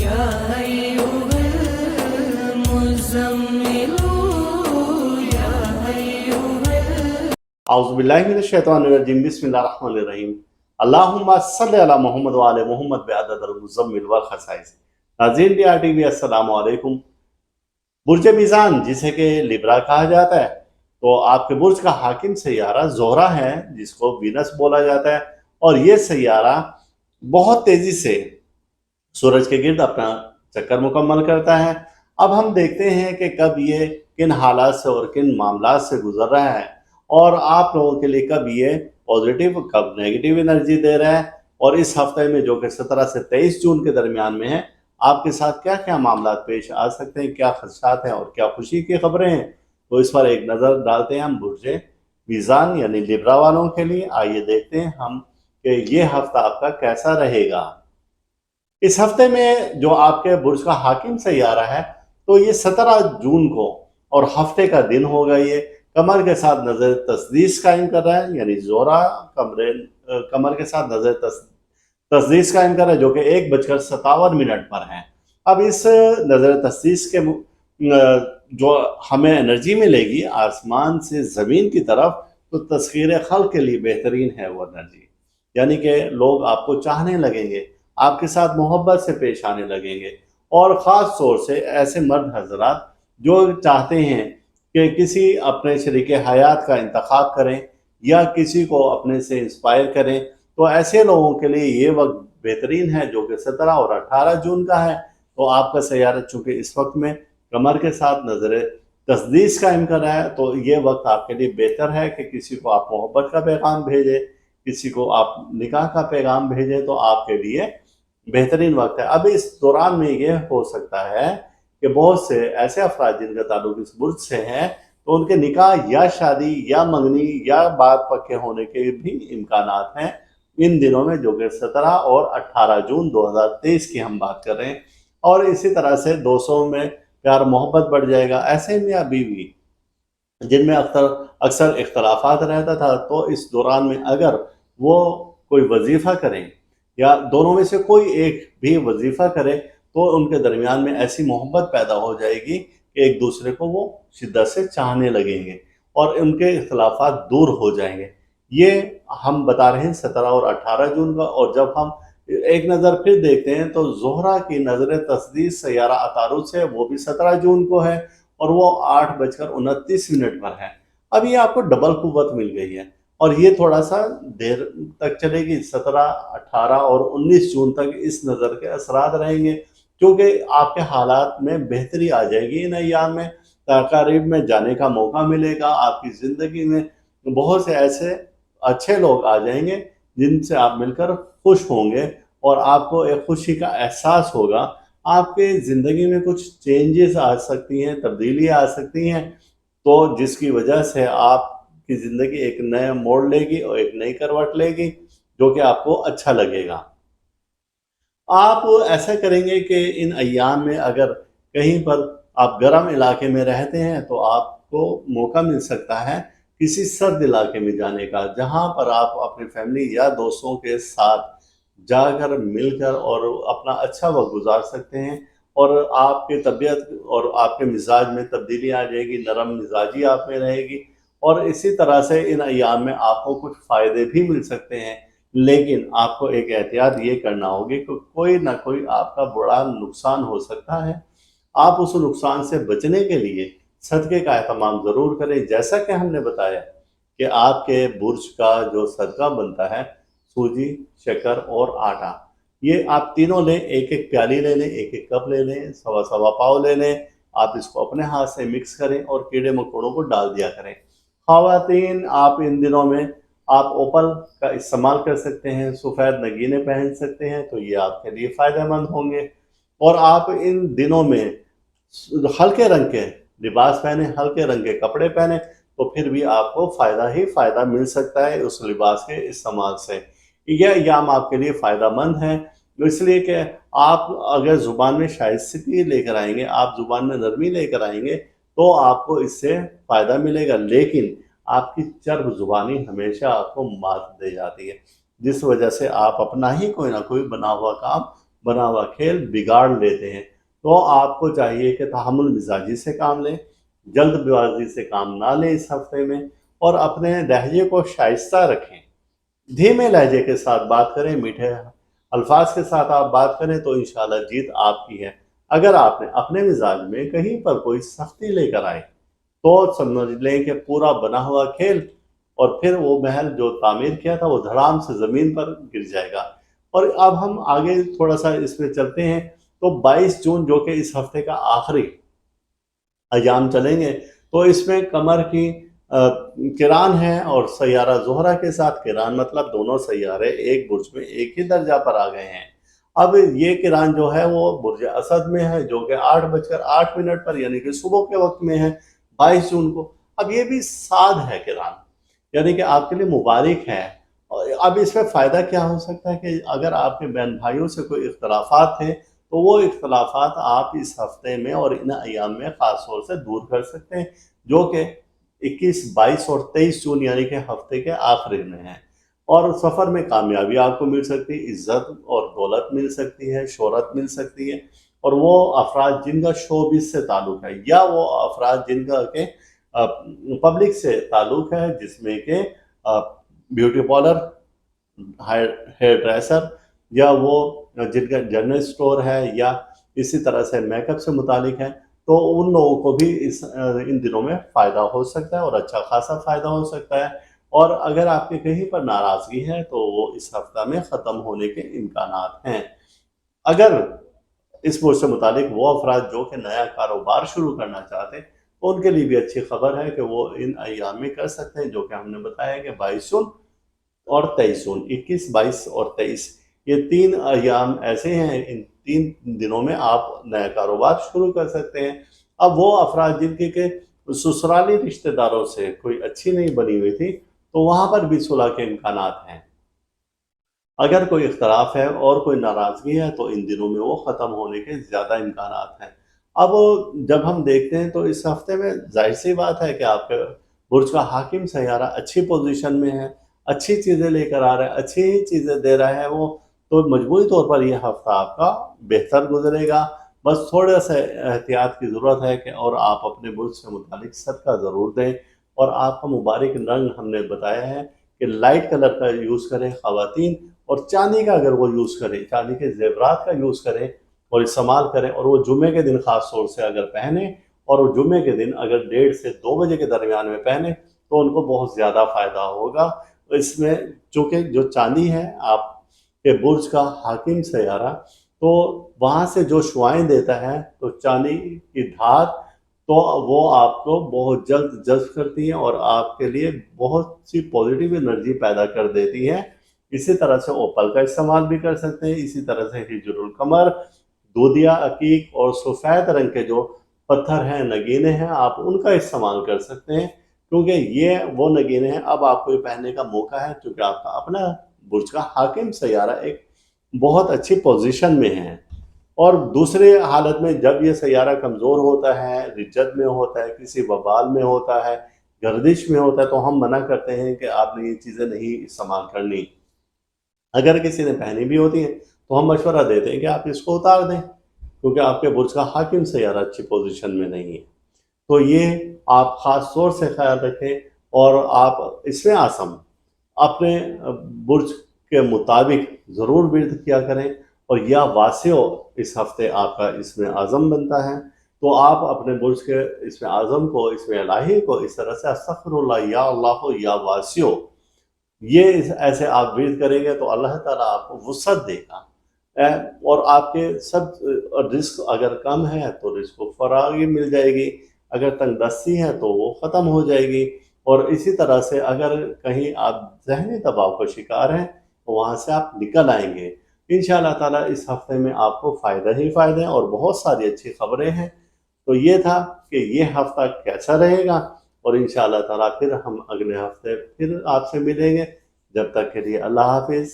يا أيها المزمل يا أيها औज़ुबिल्लाहिमिनश्शैतानिर्रजीम बिस्मिल्लाहिर्रहमानिर्रहीम अल्लाहुम्मा सल्लि अला मोहम्मद व आले मोहम्मद बिअददिल मुज़म्मिल वल खसाइस। नाज़रीन BRTV अस्सलामु अलैकुम। बुर्ज मीज़ान जिसे कि लिब्रा कहा जाता है, तो आपके बुर्ज का हाकिम सैयारा ज़ोहरा है जिसको वीनस बोला जाता है, और ये सैयारा बहुत तेज़ी से सूरज के गिर्द अपना चक्कर मुकम्मल करता है। अब हम देखते हैं कि कब ये किन हालात से और किन मामलात से गुजर रहा है, और आप लोगों के लिए कब ये पॉजिटिव कब नेगेटिव एनर्जी दे रहा है, और इस हफ्ते में जो कि 17 से 23 जून के दरमियान में है, आपके साथ क्या क्या मामला पेश आ सकते हैं, क्या खदशात हैं और क्या खुशी की खबरें हैं। तो इस पर एक नज़र डालते हैं हम बुर्जे मीज़ान यानी लिब्रा वालों के लिए। आइए देखते हैं हम कि ये हफ्ता आपका कैसा रहेगा। इस हफ्ते में जो आपके बुर्ज का हाकिम सैयारा है, तो ये 17 जून को और हफ्ते का दिन होगा। ये कमर के साथ नजर तस्दीस कायम कर रहा है, यानी जोरा कमर के साथ नजर तस्दीस कायम कर रहा है, जो कि 1:57 पर है। अब इस नजर तस्दीस के जो हमें एनर्जी मिलेगी आसमान से ज़मीन की तरफ, तो तस्खीर खल्क के लिए बेहतरीन है वो एनर्जी। यानी कि लोग आपको चाहने लगेंगे, आपके साथ मोहब्बत से पेश आने लगेंगे, और ख़ास तौर से ऐसे मर्द हजरात जो चाहते हैं कि किसी अपने शरीके हयात का इंतखाब करें या किसी को अपने से इंस्पायर करें, तो ऐसे लोगों के लिए ये वक्त बेहतरीन है, जो कि 17 और 18 जून का है। तो आपका सैयारा चूँकि इस वक्त में कमर के साथ नजर तस्दीस कायम कर रहा है, तो ये वक्त आपके लिए बेहतर है कि किसी को आप मोहब्बत का पैगाम भेजें, किसी को आप निकाह का पैगाम भेजें, तो आपके लिए बेहतरीन वक्त है। अब इस दौरान में ये हो सकता है कि बहुत से ऐसे अफराद जिनका ताल्लुक इस बुर्ज से है, तो उनके निकाह या शादी या मंगनी या बात पक्के होने के भी इम्कानात हैं इन दिनों में, जो कि 17 और 18 जून 2023 की हम बात कर रहे हैं। और इसी तरह से दोस्तों में प्यार मोहब्बत बढ़ जाएगा। ऐसे मियाँ बीवी जिनमें अक्सर इख्तलाफात रहता था, तो इस दौरान में अगर वो कोई वजीफ़ा करें या दोनों में से कोई एक भी वजीफ़ा करे, तो उनके दरमियान में ऐसी मोहब्बत पैदा हो जाएगी कि एक दूसरे को वो शिद्दत से चाहने लगेंगे और उनके इख्तलाफात दूर हो जाएंगे। ये हम बता रहे हैं 17 और 18 जून का। और जब हम एक नज़र फिर देखते हैं, तो ज़ोहरा की नज़र तस्दीस सैयारा अतारुद से, वो भी 17 जून को है और वो 8:29 पर है। अब ये आपको डबल कुव्वत मिल गई है, और ये थोड़ा सा देर तक चलेगी। 17, 18 और 19 जून तक इस नज़र के असरात रहेंगे, क्योंकि आपके हालात में बेहतरी आ जाएगी इन अय्याम में। तकारीब में जाने का मौका मिलेगा, आपकी ज़िंदगी में बहुत से ऐसे अच्छे लोग आ जाएंगे जिनसे आप मिलकर खुश होंगे, और आपको एक खुशी का एहसास होगा। आपके ज़िंदगी में कुछ चेंजेस आ सकती हैं, तब्दीलियाँ आ सकती हैं, तो जिसकी वजह से आपकी ज़िंदगी एक नया मोड़ लेगी और एक नई करवट लेगी, जो कि आपको अच्छा लगेगा। आप ऐसा करेंगे कि इन अय्याम में अगर कहीं पर आप गर्म इलाके में रहते हैं, तो आपको मौका मिल सकता है किसी सर्द इलाके में जाने का, जहां पर आप अपनी फैमिली या दोस्तों के साथ जाकर मिलकर और अपना अच्छा वक्त गुजार सकते हैं, और आपकी तबीयत और आपके मिजाज में तब्दीली आ जाएगी, नरम मिजाजी आप में रहेगी। और इसी तरह से इन अय्याम में आपको कुछ फ़ायदे भी मिल सकते हैं, लेकिन आपको एक एहतियात ये करना होगी कि कोई ना कोई आपका बड़ा नुकसान हो सकता है। आप उस नुकसान से बचने के लिए सदक़े का एहतमाम ज़रूर करें। जैसा कि हमने बताया कि आपके बुर्ज का जो सदका बनता है, सूजी, शक्कर और आटा, ये आप तीनों लें। एक एक प्याली ले लें, एक एक कप ले लें, सवा सवा पाव ले लें। आप इसको अपने हाथ से मिक्स करें और कीड़े मकोड़ों को डाल दिया करें। ख़वातीन, आप इन दिनों में आप ओपल का इस्तेमाल कर सकते हैं, सफ़ेद नगीने पहन सकते हैं, तो ये आपके लिए फ़ायदेमंद होंगे। और आप इन दिनों में हल्के रंग के लिबास पहने, हल्के रंग के कपड़े पहने, तो फिर भी आपको फ़ायदा ही फ़ायदा मिल सकता है उस लिबास के इस्तेमाल से। यह अय्याम आपके लिए फ़ायदेमंद हैं, इसलिए कि आप अगर ज़ुबान में शाइस्तगी लेकर आएंगे, आप ज़ुबान में नरमी लेकर आएंगे, तो आपको इससे फ़ायदा मिलेगा। लेकिन आपकी चर्ब ज़ुबानी हमेशा आपको मात दे जाती है, जिस वजह से आप अपना ही कोई ना कोई बना हुआ काम بنا ہوا کھیل بگاڑ لیتے ہیں۔ تو آپ کو چاہیے کہ تحمل مزاجی سے کام لیں، جلد بازی سے کام نہ لیں اس ہفتے میں، اور اپنے لہجے کو شائستہ رکھیں، دھیمے لہجے کے ساتھ بات کریں، میٹھے الفاظ کے ساتھ آپ بات کریں تو انشاءاللہ جیت آپ کی ہے۔ اگر آپ نے اپنے مزاج میں کہیں پر کوئی سختی لے کر آئے تو سمجھ لیں کہ پورا بنا ہوا کھیل اور پھر وہ محل جو تعمیر کیا تھا وہ دھڑام سے زمین پر گر جائے گا۔ اور اب ہم آگے تھوڑا سا اس میں چلتے ہیں، تو 22 جون جو کہ اس ہفتے کا آخری ایام چلیں گے، تو اس میں قمر کی کران ہے اور سیارہ زہرہ کے ساتھ کران، مطلب دونوں سیارے ایک برج میں ایک ہی درجہ پر آ گئے ہیں۔ اب یہ کران جو ہے وہ برج اسد میں ہے، جو کہ 8:08 پر یعنی کہ صبح کے وقت میں ہے 22 جون کو۔ اب یہ بھی سعد ہے کران، یعنی کہ آپ کے لیے مبارک ہے۔ اب اس میں فائدہ کیا ہو سکتا ہے کہ اگر آپ کے بہن بھائیوں سے کوئی اختلافات ہیں تو وہ اختلافات آپ اس ہفتے میں اور ان ایام میں خاص طور سے دور کر سکتے ہیں، جو کہ 21، 22 اور 23 جون یعنی کہ ہفتے کے آخری میں ہیں۔ اور سفر میں کامیابی آپ کو مل سکتی ہے، عزت اور دولت مل سکتی ہے، شہرت مل سکتی ہے، اور وہ افراد جن کا شوبز سے تعلق ہے یا وہ افراد جن کا کہ پبلک سے تعلق ہے، جس میں کہ بیوٹی پارلر، ہیئر ڈریسر، یا وہ جن کا جنرل سٹور ہے یا اسی طرح سے میک اپ سے متعلق ہے، تو ان لوگوں کو بھی ان دنوں میں فائدہ ہو سکتا ہے اور اچھا خاصا فائدہ ہو سکتا ہے۔ اور اگر آپ کے کہیں پر ناراضگی ہے تو وہ اس ہفتہ میں ختم ہونے کے امکانات ہیں۔ اگر اس برج سے متعلق وہ افراد جو کہ نیا کاروبار شروع کرنا چاہتے ہیں، ان کے لیے بھی اچھی خبر ہے کہ وہ ان ایام میں کر سکتے ہیں، جو کہ ہم نے بتایا کہ 22 جون اور 23 جون، 21، 22 اور 23، یہ 3 ایام ایسے ہیں، ان 3 دنوں میں آپ نیا کاروبار شروع کر سکتے ہیں۔ اب وہ افراد جن کے کہ سسرالی رشتہ داروں سے کوئی اچھی نہیں بنی ہوئی تھی، تو وہاں پر بھی صلح کے امکانات ہیں۔ اگر کوئی اختلاف ہے اور کوئی ناراضگی ہے تو ان دنوں میں وہ ختم ہونے کے زیادہ امکانات ہیں۔ اب جب ہم دیکھتے ہیں تو اس ہفتے میں ظاہر سی بات ہے کہ آپ کے برج کا حاکم سیارہ اچھی پوزیشن میں ہے، اچھی چیزیں لے کر آ رہا ہے، اچھی چیزیں دے رہا ہے وہ، تو مجموعی طور پر یہ ہفتہ آپ کا بہتر گزرے گا۔ بس تھوڑا سا احتیاط کی ضرورت ہے کہ اور آپ اپنے برج سے متعلق صدقہ ضرور دیں، اور آپ کا مبارک رنگ ہم نے بتایا ہے کہ لائٹ کلر کا یوز کریں خواتین، اور چاندی کا اگر وہ یوز کریں، چاندی کے زیورات کا یوز کریں اور استعمال کریں، اور وہ جمعے کے دن خاص طور سے اگر پہنیں، اور وہ جمعے کے دن اگر 1:30 سے 2 بجے کے درمیان میں پہنیں تو ان کو بہت زیادہ فائدہ ہوگا۔ اس میں چونکہ جو چاندی ہے آپ کے برج کا حاکم سیارہ، تو وہاں سے جو شعائیں دیتا ہے، تو چاندی کی دھات تو وہ آپ کو بہت جلد جذب کرتی ہیں اور آپ کے لیے بہت سی پازیٹیو انرجی پیدا کر دیتی ہے۔ اسی طرح سے اوپل کا استعمال بھی کر سکتے ہیں، اسی طرح سے ہجر القمر، دودھیا، عقیق اور سفید رنگ کے جو پتھر ہیں، نگینے ہیں، آپ ان کا استعمال کر سکتے ہیں، کیونکہ یہ وہ نگینے ہیں اب آپ کو یہ پہننے کا موقع ہے، کیونکہ آپ کا اپنا برج کا حاکم سیارہ ایک بہت اچھی پوزیشن میں ہے۔ اور دوسرے حالت میں جب یہ سیارہ کمزور ہوتا ہے، رجت میں ہوتا ہے، کسی وبال میں ہوتا ہے، گردش میں ہوتا ہے، تو ہم منع کرتے ہیں کہ آپ نے یہ چیزیں نہیں استعمال کرنی۔ اگر کسی نے پہنی بھی ہوتی ہیں تو ہم مشورہ دیتے ہیں کہ آپ اس کو اتار دیں، کیونکہ آپ کے برج کا حاکم سیارہ اچھی پوزیشن میں نہیں ہے۔ تو یہ آپ خاص طور سے خیال رکھیں، اور آپ اس میں اعظم اپنے برج کے مطابق ضرور ورد کیا کریں، اور یا واسع اس ہفتے آپ کا اس میں اعظم بنتا ہے، تو آپ اپنے برج کے اس میں اعظم کو، اس میں الہی کو اس طرح سے استغفر اللہ یا اللہ یا واسع، یہ ایسے آپ ورد کریں گے تو اللہ تعالیٰ آپ کو وسعت دے گا، اور آپ کے سب رزق اگر کم ہے تو رزق کو فراغی مل جائے گی، اگر تنگ دستی ہے تو وہ ختم ہو جائے گی، اور اسی طرح سے اگر کہیں آپ ذہنی دباؤ کا شکار ہیں تو وہاں سے آپ نکل آئیں گے۔ انشاءاللہ تعالیٰ اس ہفتے میں آپ کو فائدہ ہی فائدہ ہیں اور بہت ساری اچھی خبریں ہیں۔ تو یہ تھا کہ یہ ہفتہ کیسا رہے گا، اور انشاءاللہ تعالیٰ پھر ہم اگلے ہفتے پھر آپ سے ملیں گے۔ جب تک کے لیے اللہ حافظ۔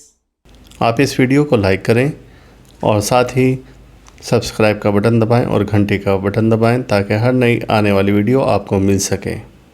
آپ اس ویڈیو کو لائک کریں اور ساتھ ہی سبسکرائب کا بٹن دبائیں اور گھنٹی کا بٹن دبائیں، تاکہ ہر نئی آنے والی ویڈیو آپ کو مل سکے۔